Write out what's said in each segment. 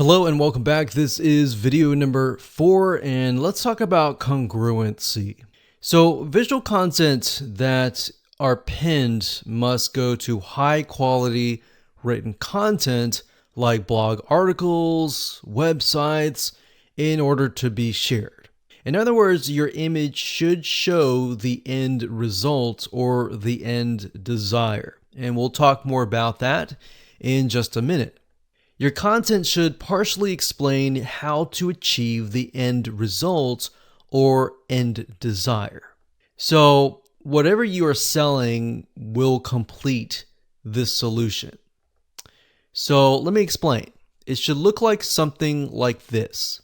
Hello and welcome back. This is video number 4 and let's talk about congruency. So visual content that are pinned must go to high quality written content like blog articles, websites in order to be shared. In other words, your image should show the end result or the end desire. And we'll talk more about that in just a minute. Your content should partially explain how to achieve the end result or end desire. So whatever you are selling will complete this solution. So let me explain. It should look like something like this.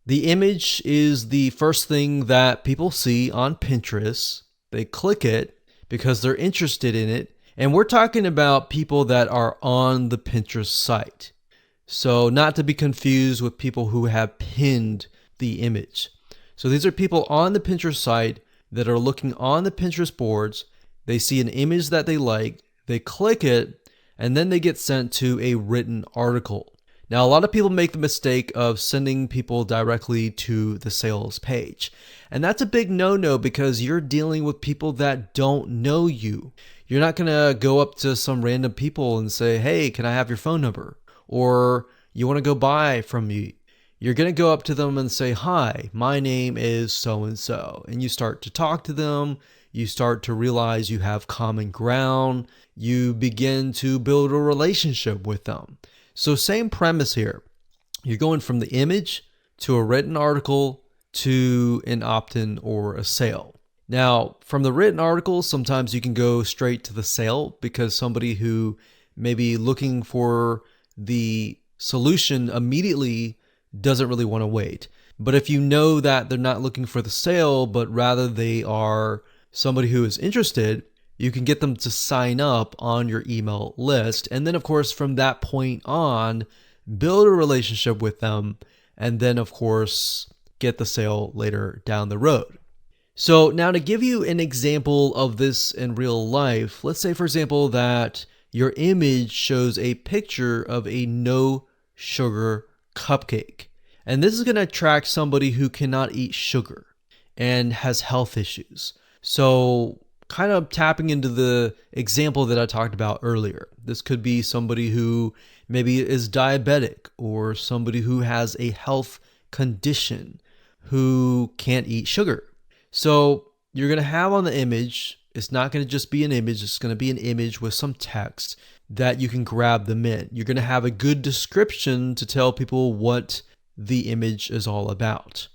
The image is the first thing that people see on Pinterest. They click it because they're interested in it. And we're talking about people that are on the Pinterest site. So not to be confused with people who have pinned the image. So these are people on the Pinterest site that are looking on the Pinterest boards. They see an image that they like, they click it, and then they get sent to a written article. Now, a lot of people make the mistake of sending people directly to the sales page. And that's a big no-no because you're dealing with people that don't know you. You're not going to go up to some random people and say, hey, can I have your phone number? Or you want to go buy from me. You're going to go up to them and say, hi, my name is so-and-so. And you start to talk to them. You start to realize you have common ground. You begin to build a relationship with them. So same premise here. You're going from the image to a written article to an opt-in or a sale. Now, from the written article, sometimes you can go straight to the sale because somebody who may be looking for the solution immediately doesn't really want to wait. But if you know that they're not looking for the sale, but rather they are somebody who is interested, you can get them to sign up on your email list. And then, of course, from that point on, build a relationship with them. And then, of course, get the sale later down the road. So now to give you an example of this in real life, let's say, for example, that your image shows a picture of a no sugar cupcake. And this is going to attract somebody who cannot eat sugar and has health issues. So kind of tapping into the example that I talked about earlier. This could be somebody who maybe is diabetic or somebody who has a health condition who can't eat sugar. So you're going to have on the image, it's not going to just be an image, it's going to be an image with some text that you can grab them in. You're going to have a good description to tell people what the image is all about.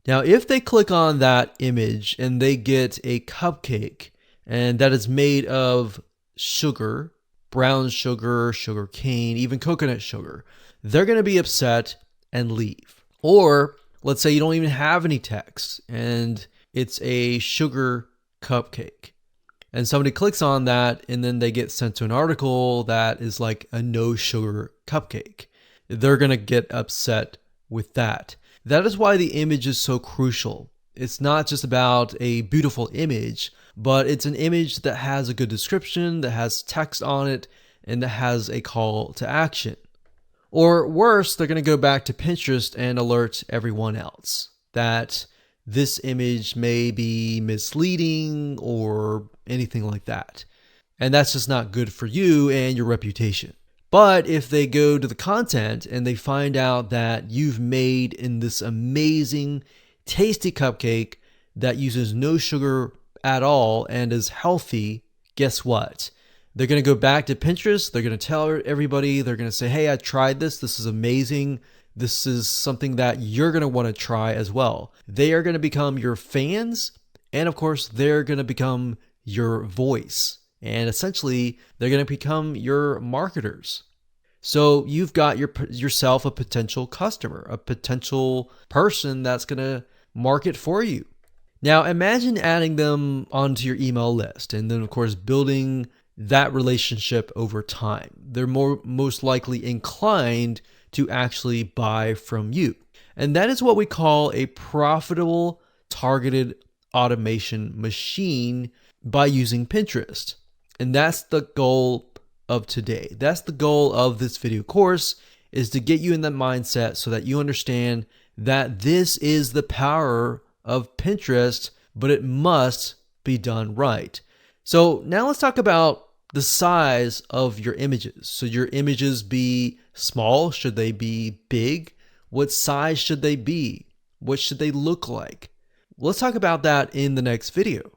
Now, if they click on that image and they get a cupcake and that is made of sugar, brown sugar, sugar cane, even coconut sugar, they're going to be upset and leave. Or let's say you don't even have any text and it's a sugar cupcake. And somebody clicks on that and then they get sent to an article that is like a no sugar cupcake. They're going to get upset with that. That is why the image is so crucial. It's not just about a beautiful image, but it's an image that has a good description, that has text on it, and that has a call to action. Or worse, they're going to go back to Pinterest and alert everyone else that this image may be misleading or anything like that. And that's just not good for you and your reputation. But if they go to the content and they find out that you've made in this amazing, tasty cupcake that uses no sugar at all and is healthy, guess what? They're going to go back to Pinterest. They're going to tell everybody, they're going to say, hey, I tried this. This is amazing. This is something that you're going to want to try as well. They are going to become your fans. And of course, they're going to become your voice. And essentially, they're going to become your marketers. So you've got yourself a potential customer, a potential person that's going to market for you. Now, imagine adding them onto your email list and then, of course, building that relationship over time. They're most likely inclined to actually buy from you. And that is what we call a profitable targeted automation machine by using Pinterest. And that's the goal of today. That's the goal of this video course, is to get you in that mindset so that you understand that this is the power of Pinterest, but it must be done right. So now let's talk about the size of your images. Should your images be small? Should they be big? What size should they be? What should they look like? Let's talk about that in the next video.